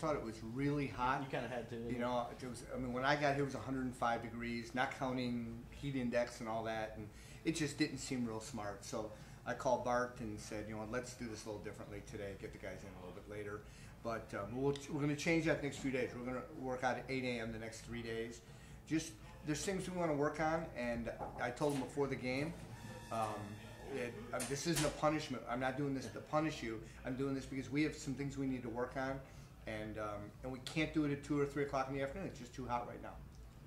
thought it was really hot. You kind of had to. You know, it was, I mean, when I got here, it was 105 degrees, not counting heat index and all that, and it just didn't seem real smart. So I called Bart and said, you know what, let's do this a little differently today, get the guys in a little bit later. But we're going to change that next few days. We're going to work out at 8 a.m. the next 3 days. Just, there's things we want to work on, and I told them before the game, this isn't a punishment. I'm not doing this to punish you. I'm doing this because we have some things we need to work on, and we can't do it at 2 or 3 o'clock in the afternoon. It's just too hot right now.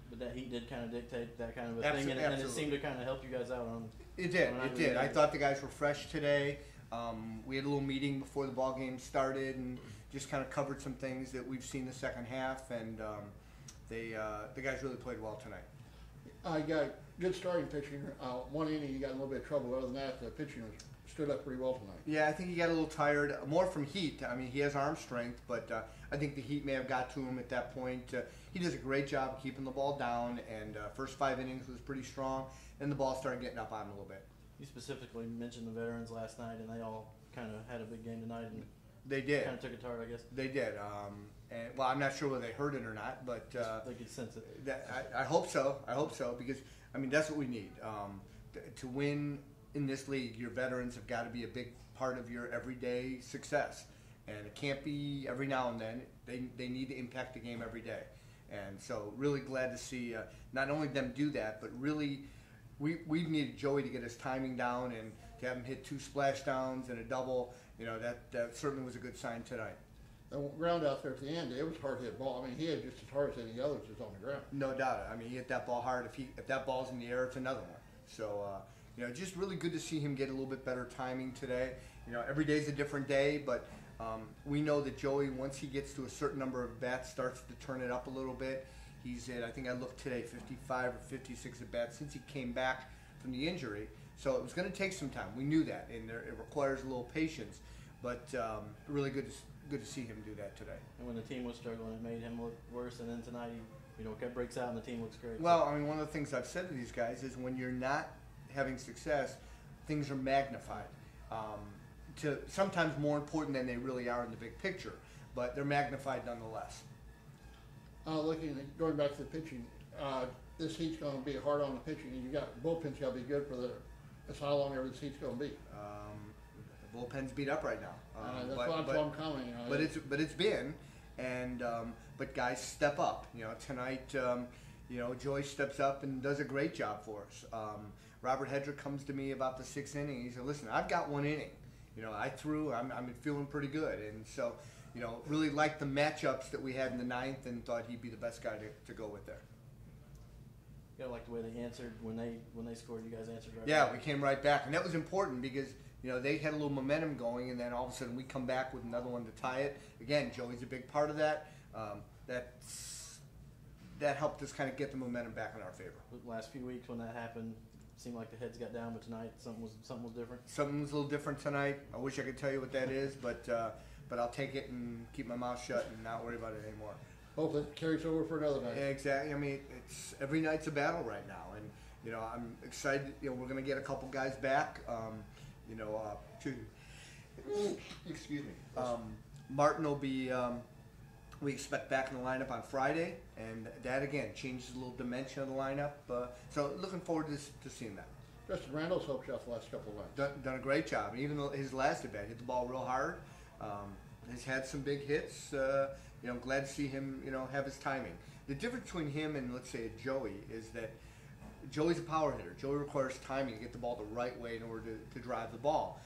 But that heat did kind of dictate that kind of a Absolutely, thing, and it seemed to kind of help you guys out on. It did. It did. I thought the guys were fresh today. We had a little meeting before the ball game started, and just kind of covered some things that we've seen the second half, and the guys really played well tonight. I got good starting pitching. One inning, you got in a little bit of trouble. Other than that, the pitching stood up pretty well tonight. Yeah, I think he got a little tired, more from heat. I mean, he has arm strength, but I think the heat may have got to him at that point. He does a great job of keeping the ball down, and first 5 innings was pretty strong, and the ball started getting up on him a little bit. You specifically mentioned the veterans last night, and they all kind of had a big game tonight. And they did. Kind of took it to heart, I guess. They did. And, well, I'm not sure whether they heard it or not, but they could sense it. I hope so. I hope so, because I mean that's what we need to win in this league. Your veterans have got to be a big part of your everyday success, and it can't be every now and then. They need to impact the game every day, and so really glad to see not only them do that, but really we needed Joey to get his timing down and to have him hit 2 splash downs and a double. You know, that certainly was a good sign tonight. The ground out there at the end, it was a hard hit ball. I mean, he had just as hard as any others just on the ground. No doubt. I mean, he hit that ball hard. If that ball's in the air, it's another one. So, you know, just really good to see him get a little bit better timing today. You know, every day's a different day, but we know that Joey, once he gets to a certain number of bats, starts to turn it up a little bit. He's at, I think I looked today, 55 or 56 at bats since he came back from the injury. So it was going to take some time. We knew that, and it requires a little patience. But really good to see him do that today. And when the team was struggling, it made him look worse. And then tonight, he breaks out and the team looks great. Well, I mean, one of the things I've said to these guys is when you're not having success, things are magnified. To sometimes more important than they really are in the big picture, but they're magnified nonetheless. Going back to the pitching, this heat's going to be hard on the pitching, and you got bullpen's got to be good for that's how long ever this heat's going to be. The bullpen's beat up right now. That's what I'm commenting on. But it's been, and but guys step up. You know, tonight, you know, Joey steps up and does a great job for us. Robert Hedrick comes to me about the 6th inning. He said, "Listen, I've got 1 inning. You know, I threw. I'm feeling pretty good." And so, you know, really liked the matchups that we had in the 9th, and thought he'd be the best guy to go with there. You gotta like the way they answered when they scored. You guys answered right. Yeah, back. we came right back, and that was important because, you know, they had a little momentum going, and then all of a sudden we come back with another one to tie it. Again, Joey's a big part of that. That helped us kind of get the momentum back in our favor. The last few weeks when that happened, it seemed like the heads got down, but tonight something was different. Something was a little different tonight. I wish I could tell you what that is, but I'll take it and keep my mouth shut and not worry about it anymore. Hopefully it carries over for another night. Yeah, exactly. I mean, it's every night's a battle right now, and you know, I'm excited. You know, we're going to get a couple guys back. You know, excuse me. Martin will be. We expect back in the lineup on Friday, and that again changes a little dimension of the lineup. So looking forward to seeing that. Justin Randall's helped you out the last couple of nights. Done a great job. Even though his last at bat hit the ball real hard, has had some big hits. You know, glad to see him. You know, have his timing. The difference between him and let's say a Joey is that Joey's a power hitter. Joey requires timing to get the ball the right way in order to drive the ball.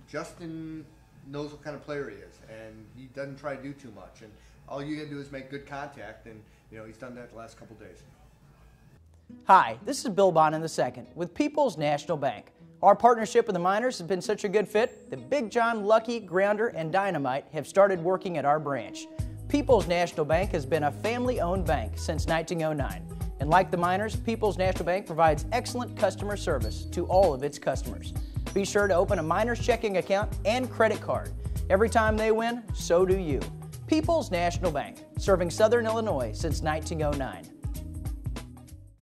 Justin knows what kind of player he is, and he doesn't try to do too much. And all you got to do is make good contact, and you know he's done that the last couple days. Hi, this is Bill Bonin II with People's National Bank. Our partnership with the miners has been such a good fit that Big John, Lucky, Grounder, and Dynamite have started working at our branch. People's National Bank has been a family-owned bank since 1909. And like the miners, People's National Bank provides excellent customer service to all of its customers. Be sure to open a miner's checking account and credit card. Every time they win, so do you. People's National Bank, serving Southern Illinois since 1909.